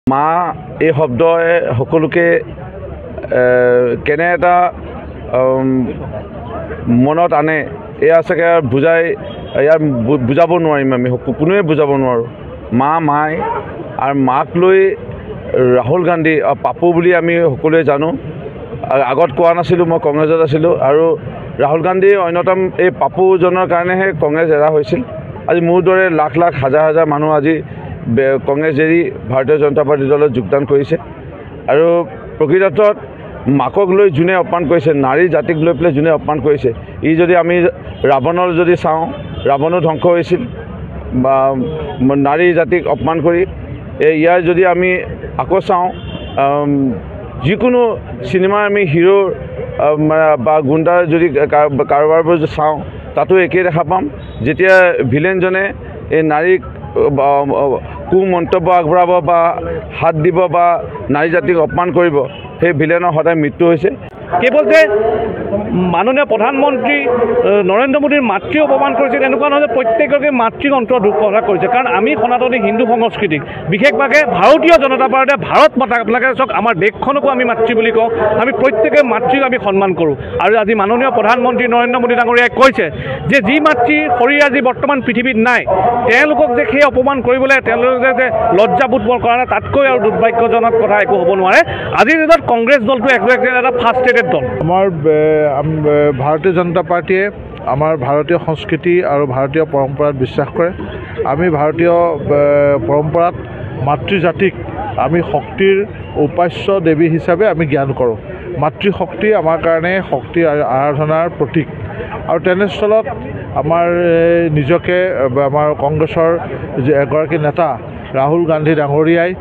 মা এই শব্দই সকলোকে কেনে এটা মনত আনে এয়া চাগে বুজাই ইয়াৰ বুজাব নোৱাৰিম আমি কোনোৱে বুজাব নোৱাৰোঁ মা মাই আৰু মাক লৈ ৰাহুল গান্ধী পাপু বুলি আমি সকলোৱে জানো আগত কোৱা নাছিলোঁ মই কংগ্ৰেছত আছিলোঁ আৰু ৰাহুল গান্ধী অন্যতম এই পাপুজনৰ কাৰণেহে কংগ্ৰেছ এৰা হৈছিল আজি মোৰ দৰে লাখ লাখ হাজাৰ হাজাৰ মানুহ আজি কংগ্ৰেছ এৰি ভাৰতীয় জনতা পাৰ্টি দলত যোগদান কৰিছে আৰু প্ৰকৃতত মাকক লৈ যোনে অপমান কৰিছে নাৰী জাতিক লৈ পেলাই যোনে অপমান কৰিছে ই যদি আমি ৰাৱণৰ যদি চাওঁ ৰাৱণো ধ্বংস হৈছিল বা নাৰী জাতিক অপমান কৰি ইয়াৰ যদি আমি আকৌ চাওঁ যিকোনো চিনেমাৰ আমি হিৰোৰ বা গুণ্ডাৰ যদি কাৰোবাৰবোৰ চাওঁ তাতো একেই দেখা পাম যেতিয়া ভিলেনজনে এই নাৰীক কুমন্তব্য আগবঢ়াব বা হাত দিব বা নাৰী জাতিক অপমান কৰিব সেই ভিলেনৰ সদায় মৃত্যু হৈছে কেৱল যে মাননীয় প্ৰধানমন্ত্ৰী নৰেন্দ্ৰ মোদীৰ মাতৃক অপমান কৰিছে তেনেকুৱা নহয় যে প্ৰত্যেককে মাতৃক অন্তৰত দুখ প্ৰকাশ কৰিছে কাৰণ আমি সনাতনী হিন্দু সংস্কৃতিক বিশেষভাৱে ভাৰতীয় জনতা পাৰ্টীয়ে ভাৰত মাতা আপোনালোকে চাওক আমাৰ দেশখনকো আমি মাতৃ বুলি কওঁ আমি প্ৰত্যেকে মাতৃক আমি সন্মান কৰোঁ আৰু আজি মাননীয় প্ৰধানমন্ত্ৰী নৰেন্দ্ৰ মোদী ডাঙৰীয়াই কৈছে যে যি মাতৃ শৰীৰ আজি বৰ্তমান পৃথিৱীত নাই তেওঁলোকক যে সেই অপমান কৰিবলৈ তেওঁলোকে যে লজ্জাবোধ কৰা নাই তাতকৈ আৰু দুৰ্ভাগ্যজনক কথা একো হ'ব নোৱাৰে আজিৰ দিনত কংগ্ৰেছ দলটো এটা ফাৰ্ষ্ট্ৰেটেড দল আমাৰ ভাৰতীয় জনতা পাৰ্টীয়ে আমাৰ ভাৰতীয় সংস্কৃতি আৰু ভাৰতীয় পৰম্পৰাত বিশ্বাস কৰে আমি ভাৰতীয় পৰম্পৰাত মাতৃজাতিক আমি শক্তিৰ উপাস্য দেৱী হিচাপে আমি জ্ঞান কৰোঁ মাতৃশক্তি আমাৰ কাৰণে শক্তি আৰাধনাৰ প্ৰতীক আৰু তেনেস্থলত আমাৰ নিজকে আমাৰ কংগ্ৰেছৰ এগৰাকী নেতা ৰাহুল গান্ধী ডাঙৰীয়াই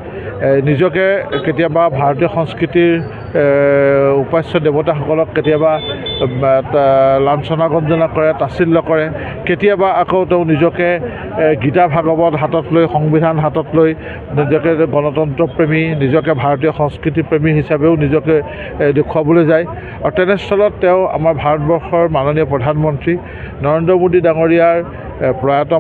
নিজকে কেতিয়াবা ভাৰতীয় সংস্কৃতিৰ উপাস্য দেৱতাসকলক কেতিয়াবা লাঞ্ছনা গঞ্জনা কৰে তাচ্ছিল্য কৰে কেতিয়াবা আকৌ তেওঁ নিজকে গীতা ভাগৱত হাতত লৈ সংবিধান হাতত লৈ নিজকে গণতন্ত্ৰপ্ৰেমী নিজকে ভাৰতীয় সংস্কৃতিপ্ৰেমী হিচাপেও নিজকে দেখুৱাবলৈ যায় আৰু তেনেস্থলত তেওঁ আমাৰ ভাৰতবৰ্ষৰ মাননীয় প্ৰধানমন্ত্ৰী নৰেন্দ্ৰ মোদী ডাঙৰীয়াৰ প্ৰয়াত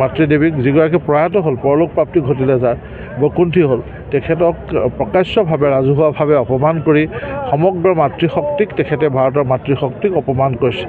মাতৃদেৱীক যিগৰাকী প্ৰয়াত হ'ল পৰলোক প্ৰাপ্তি ঘটিলে যাৰ বকুণ্ঠী হ'ল তেখেতক প্ৰকাশ্যভাৱে ৰাজহুৱাভাৱে অপমান কৰি সমগ্ৰ মাতৃশক্তিক তেখেতে ভাৰতৰ মাতৃশক্তিক অপমান কৰিছে।